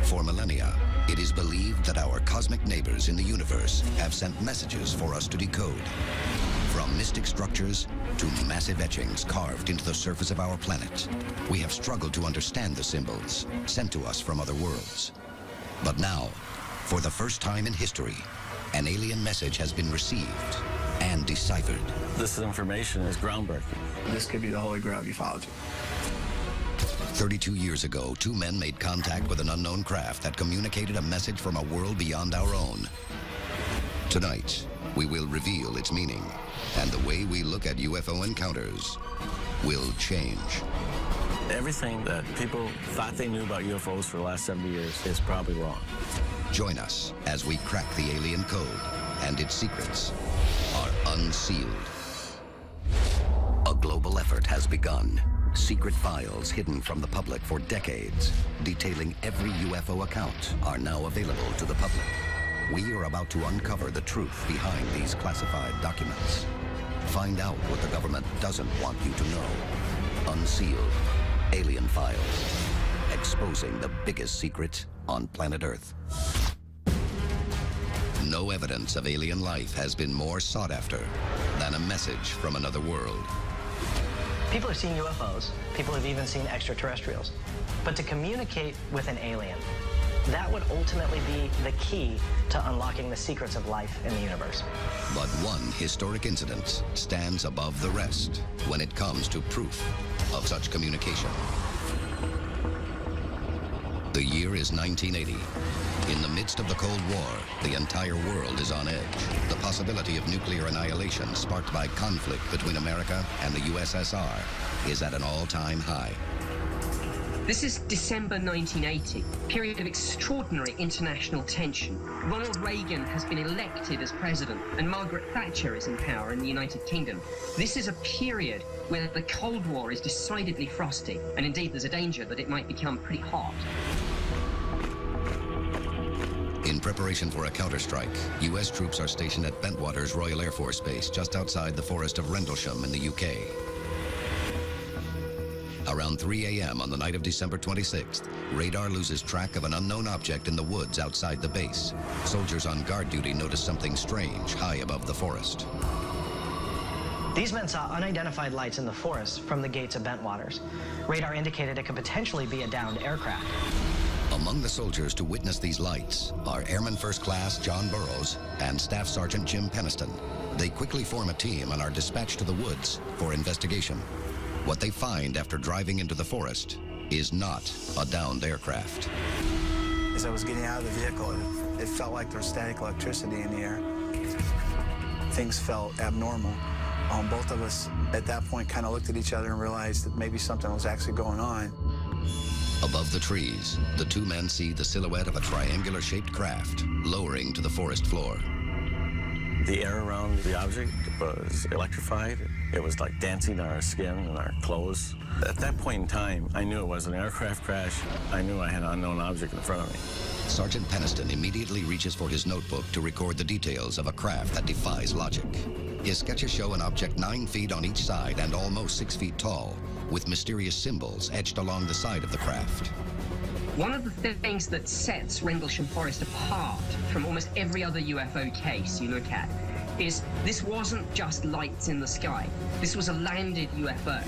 For millennia, it is believed that our cosmic neighbors in the universe have sent messages for us to decode. From mystic structures to massive etchings carved into the surface of our planet, we have struggled to understand the symbols sent to us from other worlds. But now, for the first time in history, an alien message has been received and deciphered. This information is groundbreaking. This could be the holy grail of ufology. 32 years ago, two men made contact with an unknown craft that communicated a message from a world beyond our own. Tonight, we will reveal its meaning, and the way we look at UFO encounters will change. Everything that people thought they knew about UFOs for the last 70 years is probably wrong. Join us as we crack the alien code, and its secrets are unsealed. A global effort has begun. Secret files hidden from the public for decades, detailing every UFO account, are now available to the public. We are about to uncover the truth behind these classified documents. Find out what the government doesn't want you to know. Unsealed. Alien Files. Exposing the biggest secret on planet Earth. No evidence of alien life has been more sought after than a message from another world. People have seen UFOs. People have even seen extraterrestrials. But to communicate with an alien, that would ultimately be the key to unlocking the secrets of life in the universe. But one historic incident stands above the rest when it comes to proof of such communication. The year is 1980. In the midst of the Cold War, the entire world is on edge. The possibility of nuclear annihilation sparked by conflict between America and the USSR is at an all-time high. This is December 1980, period of extraordinary international tension. Ronald Reagan has been elected as president, and Margaret Thatcher is in power in the United Kingdom. This is a period where the Cold War is decidedly frosty, and indeed there's a danger that it might become pretty hot. In preparation for a counterstrike, U.S. troops are stationed at Bentwaters Royal Air Force Base just outside the forest of Rendlesham in the UK. Around 3 a.m. on the night of December 26th, radar loses track of an unknown object in the woods outside the base. Soldiers on guard duty notice something strange high above the forest. These men saw unidentified lights in the forest from the gates of Bentwaters. Radar indicated it could potentially be a downed aircraft. Among the soldiers to witness these lights are Airman First Class John Burroughs and Staff Sergeant Jim Peniston. They quickly form a team and are dispatched to the woods for investigation. What they find after driving into the forest is not a downed aircraft. As I was getting out of the vehicle, it felt like there was static electricity in the air. Things felt abnormal. Both of us at that point kind of looked at each other and realized that maybe something was actually going on. Above the trees, the two men see the silhouette of a triangular-shaped craft lowering to the forest floor. The air around the object was electrified. It was like dancing on our skin and our clothes. At that point in time, I knew it was an aircraft crash. I knew I had an unknown object in front of me. Sergeant Peniston immediately reaches for his notebook to record the details of a craft that defies logic. His sketches show an object 9 feet on each side and almost 6 feet tall, with mysterious symbols etched along the side of the craft. One of the things that sets Rendlesham Forest apart from almost every other UFO case you look at is this wasn't just lights in the sky. This was a landed UFO.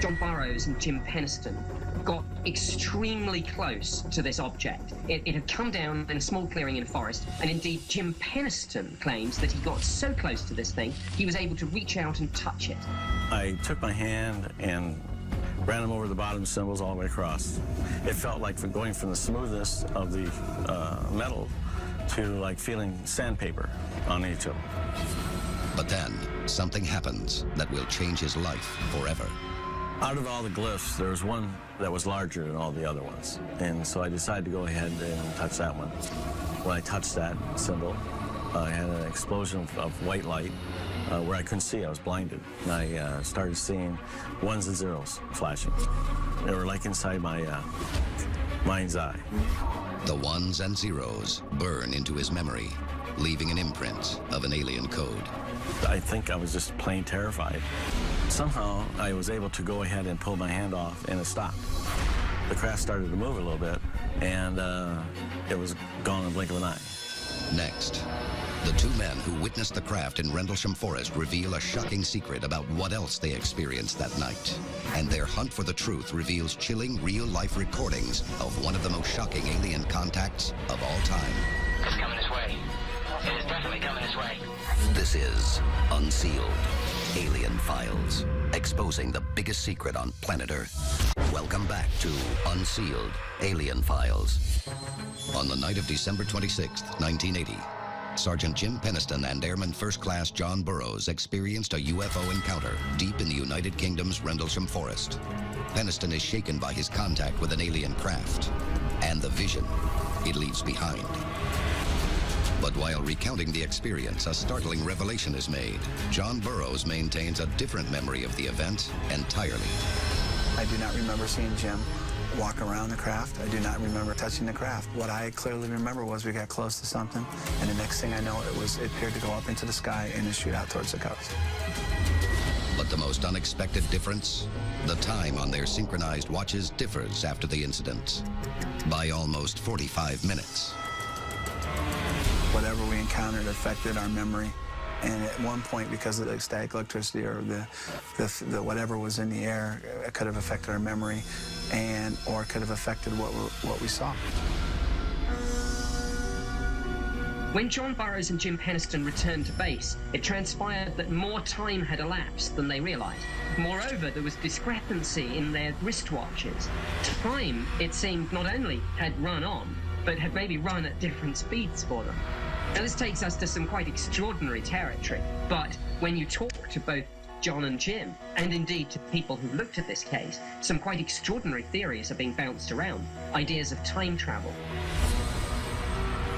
John Burroughs and Jim Peniston got extremely close to this object. It had come down in a small clearing in a forest, and indeed Jim Peniston claims that he got so close to this thing, he was able to reach out and touch it. I took my hand and ran them over the bottom symbols all the way across. It felt like going from the smoothness of the metal to like feeling sandpaper on each of them. But then, something happens that will change his life forever. Out of all the glyphs, there was one that was larger than all the other ones. And so I decided to go ahead and touch that one. When I touched that symbol, I had an explosion of white light where I couldn't see. I was blinded. And I started seeing ones and zeros flashing. They were like inside my mind's eye. The ones and zeros burn into his memory, leaving an imprint of an alien code. I think I was just plain terrified. Somehow, I was able to go ahead and pull my hand off, and it stopped. the craft started to move a little bit, and it was gone in a blink of an eye. Next, the two men who witnessed the craft in Rendlesham Forest reveal a shocking secret about what else they experienced that night. And their hunt for the truth reveals chilling real-life recordings of one of the most shocking alien contacts of all time. It's coming this way. It is definitely coming this way. This is Unsealed, Alien Files, exposing the biggest secret on planet Earth. Welcome back to Unsealed, Alien Files. On the night of December 26, 1980, Sergeant Jim Peniston and Airman First Class John Burroughs experienced a UFO encounter deep in the United Kingdom's Rendlesham Forest. Peniston is shaken by his contact with an alien craft and the vision it leaves behind. But while recounting the experience, a startling revelation is made. John Burroughs maintains a different memory of the event entirely. I do not remember seeing Jim walk around the craft. I do not remember touching the craft. What I clearly remember was we got close to something, and the next thing I know, it appeared to go up into the sky and then shoot out towards the coast. But the most unexpected difference? The time on their synchronized watches differs after the incident by almost 45 minutes. Whatever we encountered affected our memory. And at one point, because of the static electricity or the whatever was in the air, it could have affected our memory, or could have affected what we saw. When John Burroughs and Jim Peniston returned to base, it transpired that more time had elapsed than they realized. Moreover, there was discrepancy in their wristwatches. Time, it seemed, not only had run on, but had maybe run at different speeds for them. Now, this takes us to some quite extraordinary territory, but when you talk to both John and Jim, and indeed to people who looked at this case, some quite extraordinary theories are being bounced around, ideas of time travel.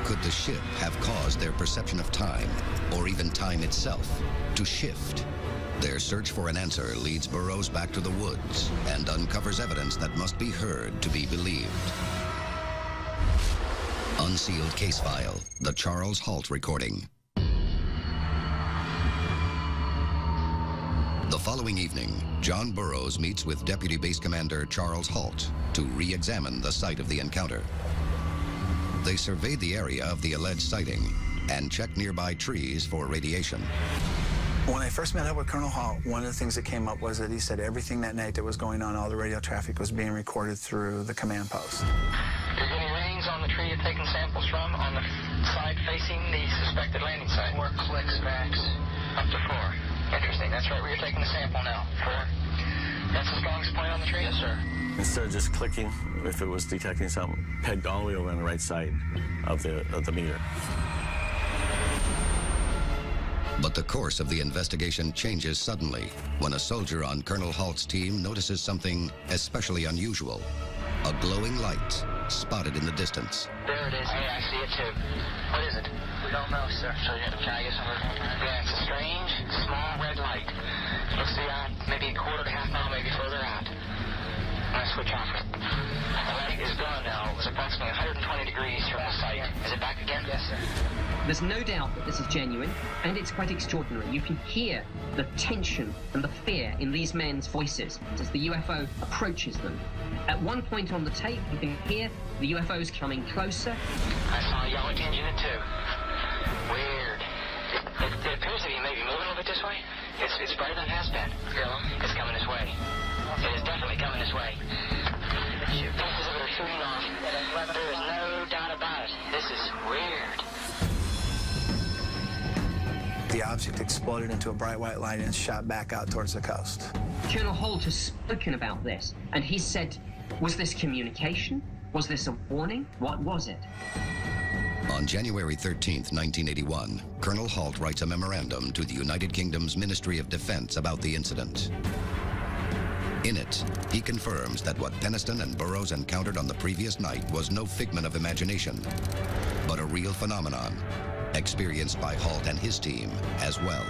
Could the ship have caused their perception of time, or even time itself, to shift? Their search for an answer leads Burroughs back to the woods and uncovers evidence that must be heard to be believed. Unsealed case file, the Charles Halt recording. The following evening, John Burroughs meets with Deputy Base Commander Charles Halt to re-examine the site of the encounter. They surveyed the area of the alleged sighting and checked nearby trees for radiation. When I first met up with Colonel Halt, one of the things that came up was that he said everything that night that was going on, all the radio traffic was being recorded through the command post. You're getting readings on the tree you're taking samples from on the side facing the suspected landing site. 4 clicks max. Up to 4. Interesting. That's right where you're taking the sample now. 4. That's the strongest point on the tree? Yes, sir. Instead of just clicking, if it was detecting something, pegged all the way over on the right side of the meter. But the course of the investigation changes suddenly when a soldier on Colonel Halt's team notices something especially unusual. A glowing light spotted in the distance. There it is. Hey, I see it too. What is it? We don't know, sir. So can I get some? Yeah, it's a strange, small red light. Looks to be out maybe a quarter to half mile, maybe further out. I'm going to switch off it. The light is gone now. It was approximately 120 degrees from the site. Is it back again? Yes, sir. There's no doubt that this is genuine, and it's quite extraordinary. You can hear the tension and the fear in these men's voices as the UFO approaches them. At one point on the tape, you can hear the UFOs coming closer. I saw a yellow tinge in it, too. Weird. It appears to be maybe moving a little bit this way. It's brighter than it has been. It's coming this way. It is definitely coming this way. Pieces of it are shooting off. There is no doubt about it. This is weird. The object exploded into a bright white light and shot back out towards the coast. Colonel Holt has spoken about this, and he said, was this communication? Was this a warning? What was it? On January 13th, 1981, Colonel Halt writes a memorandum to the United Kingdom's Ministry of Defense about the incident. In it, he confirms that what Peniston and Burroughs encountered on the previous night was no figment of imagination, but a real phenomenon, experienced by Halt and his team as well.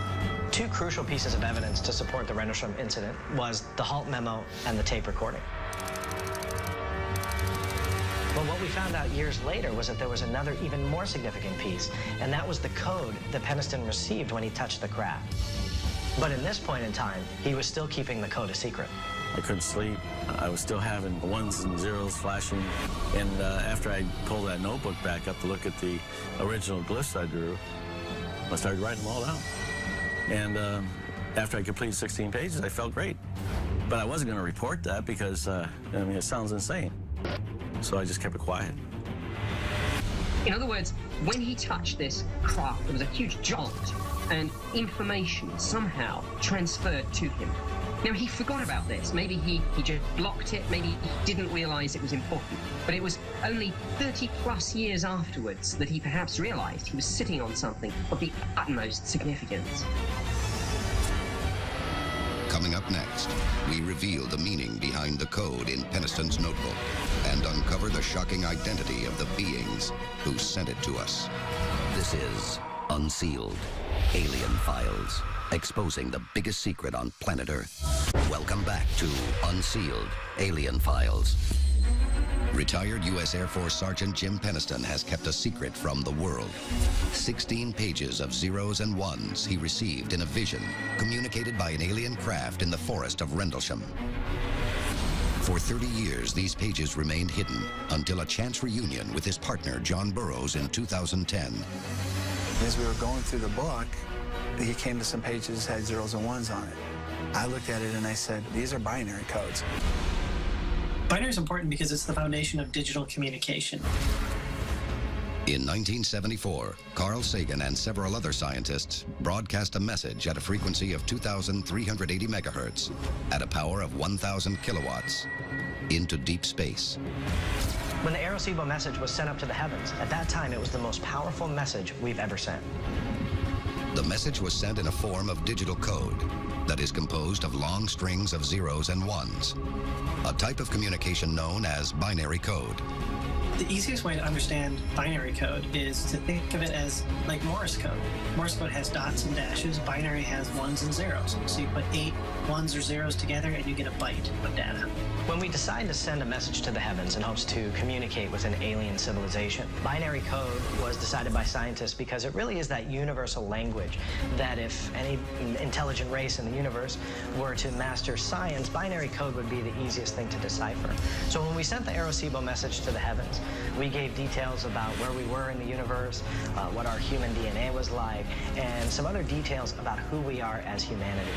2 crucial pieces of evidence to support the Rendlesham incident was the Halt memo and the tape recording. But what we found out years later was that there was another even more significant piece, and that was the code that Peniston received when he touched the craft. But in this point in time, he was still keeping the code a secret. I couldn't sleep. I was still having ones and zeros flashing. And after I pulled that notebook back up to look at the original glyphs I drew, I started writing them all down. And after I completed 16 pages, I felt great. But I wasn't going to report that because, I mean, it sounds insane. So I just kept it quiet. In other words, when he touched this craft, there was a huge jolt, and information somehow transferred to him. Now, he forgot about this. Maybe he just blocked it. Maybe he didn't realize it was important. But it was only 30-plus years afterwards that he perhaps realized he was sitting on something of the utmost significance. Coming up next, we reveal the meaning behind the code in Peniston's notebook and uncover the shocking identity of the beings who sent it to us. This is Unsealed, Alien Files, exposing the biggest secret on planet Earth. Welcome back to Unsealed, Alien Files. Retired U.S. Air Force Sergeant Jim Peniston has kept a secret from the world. 16 pages of zeros and ones he received in a vision, communicated by an alien craft in the forest of Rendlesham. For 30 years, these pages remained hidden until a chance reunion with his partner, John Burroughs, in 2010. As we were going through the book, he came to some pages that had zeros and ones on it. I looked at it and I said, these are binary codes. Binary is important because it's the foundation of digital communication. In 1974, Carl Sagan and several other scientists broadcast a message at a frequency of 2,380 megahertz at a power of 1,000 kilowatts into deep space. When the Arecibo message was sent up to the heavens, at that time it was the most powerful message we've ever sent. The message was sent in a form of digital code that is composed of long strings of zeros and ones, a type of communication known as binary code. The easiest way to understand binary code is to think of it as like Morse code. Morse code has dots and dashes. Binary has ones and zeros. So you put 8 ones or zeros together and you get a byte of data. When we decide to send a message to the heavens in hopes to communicate with an alien civilization, binary code was decided by scientists because it really is that universal language that if any intelligent race in the universe were to master science, binary code would be the easiest thing to decipher. So when we sent the Arecibo message to the heavens, we gave details about where we were in the universe, what our human DNA was like, and some other details about who we are as humanity.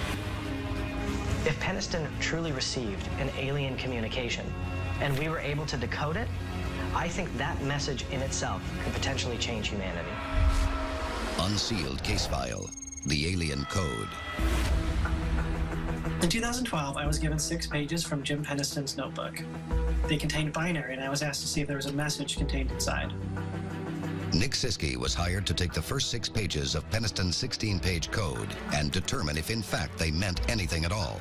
If Peniston truly received an alien communication and we were able to decode it, I think that message in itself could potentially change humanity. Unsealed case file, the alien code. In 2012, I was given 6 pages from Jim Peniston's notebook. They contained binary, and I was asked to see if there was a message contained inside. Nick Siskey was hired to take the first 6 pages of Peniston's 16-page code and determine if in fact they meant anything at all.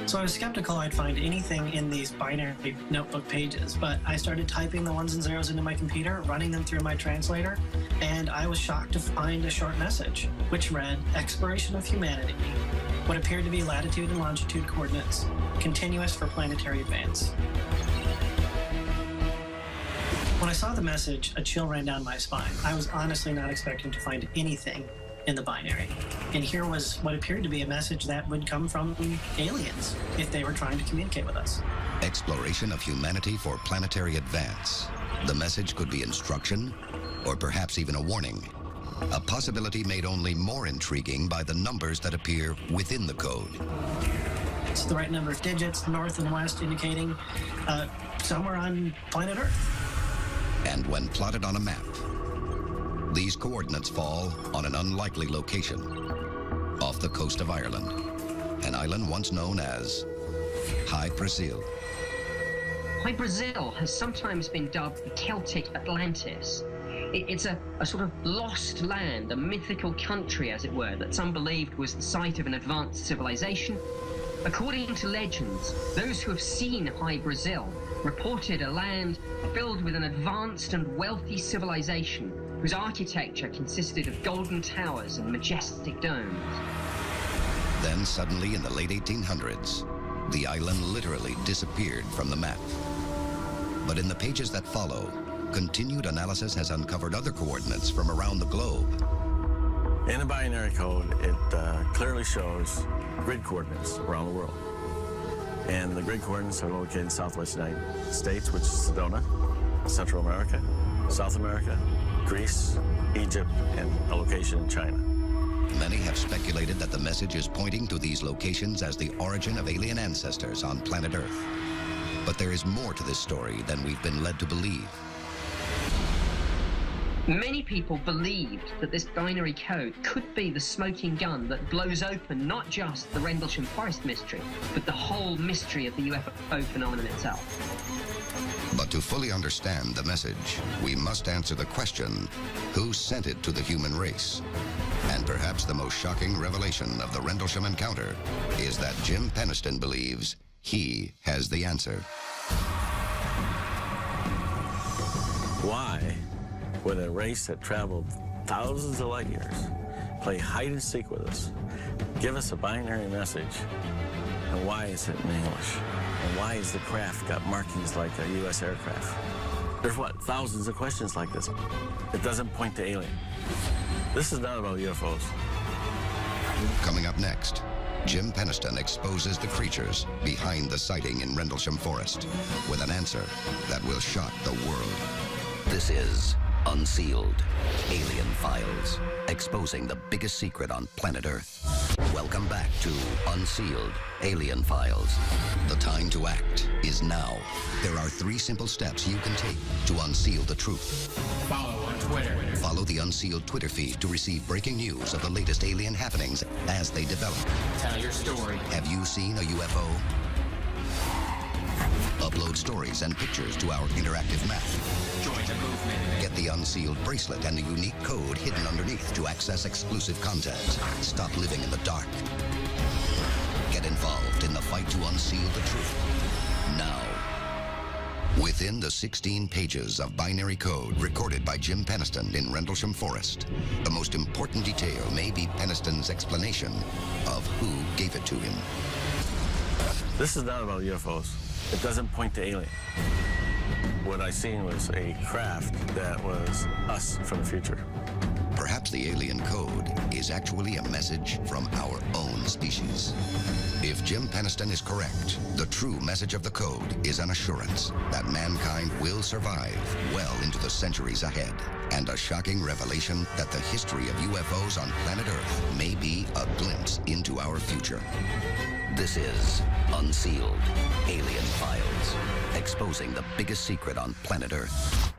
So I was skeptical I'd find anything in these binary notebook pages, but I started typing the ones and zeros into my computer, running them through my translator, and I was shocked to find a short message, which read, "Exploration of humanity. What appeared to be latitude and longitude coordinates, continuous for planetary advance." When I saw the message, a chill ran down my spine. I was honestly not expecting to find anything in the binary. And here was what appeared to be a message that would come from aliens if they were trying to communicate with us. Exploration of humanity for planetary advance. The message could be instruction, or perhaps even a warning. A possibility made only more intriguing by the numbers that appear within the code. It's the right number of digits, north and west, indicating somewhere on planet Earth. And when plotted on a map, these coordinates fall on an unlikely location off the coast of Ireland, an island once known as High Brazil. High Brazil has sometimes been dubbed the Celtic Atlantis. It's a sort of lost land, a mythical country, as it were, that some believed was the site of an advanced civilization. According to legends, those who have seen High Brazil reported a land filled with an advanced and wealthy civilization whose architecture consisted of golden towers and majestic domes. Then suddenly in the late 1800s, the island literally disappeared from the map. But in the pages that follow, continued analysis has uncovered other coordinates from around the globe. In the binary code, it clearly shows grid coordinates around the world. And the grid coordinates are located in southwest United States, which is Sedona, Central America, South America, Greece, Egypt, and a location in China. Many have speculated that the message is pointing to these locations as the origin of alien ancestors on planet Earth. But there is more to this story than we've been led to believe. Many people believed that this binary code could be the smoking gun that blows open not just the Rendlesham Forest mystery, but the whole mystery of the UFO phenomenon itself. But to fully understand the message, we must answer the question, who sent it to the human race? And perhaps the most shocking revelation of the Rendlesham encounter is that Jim Penniston believes he has the answer. Why would a race that traveled thousands of light years play hide and seek with us, give us a binary message, and why is it in English? And why has the craft got markings like a U.S. aircraft? There's what, thousands of questions like this. It doesn't point to alien. This is not about UFOs. Coming up next, Jim Penniston exposes the creatures behind the sighting in Rendlesham Forest with an answer that will shock the world. This is Unsealed, Alien Files, exposing the biggest secret on planet Earth. Welcome back to Unsealed, Alien Files. The time to act is now. There are 3 simple steps you can take to unseal the truth. Follow on Twitter. Follow the Unsealed Twitter feed to receive breaking news of the latest alien happenings as they develop. Tell your story. Have you seen a UFO? Upload stories and pictures to our interactive map. Join the movement. Get the Unsealed bracelet and the unique code hidden underneath to access exclusive content. Stop living in the dark. Get involved in the fight to unseal the truth. Now. Within the 16 pages of binary code recorded by Jim Penniston in Rendlesham Forest, the most important detail may be Penniston's explanation of who gave it to him. This is not about UFOs. It doesn't point to alien. What I seen was a craft that was us from the future. Perhaps the alien code is actually a message from our own species. If Jim Penniston is correct, the true message of the code is an assurance that mankind will survive well into the centuries ahead, and a shocking revelation that the history of UFOs on planet Earth may be a glimpse into our future. This is Unsealed, Alien Files, exposing the biggest secret on planet Earth.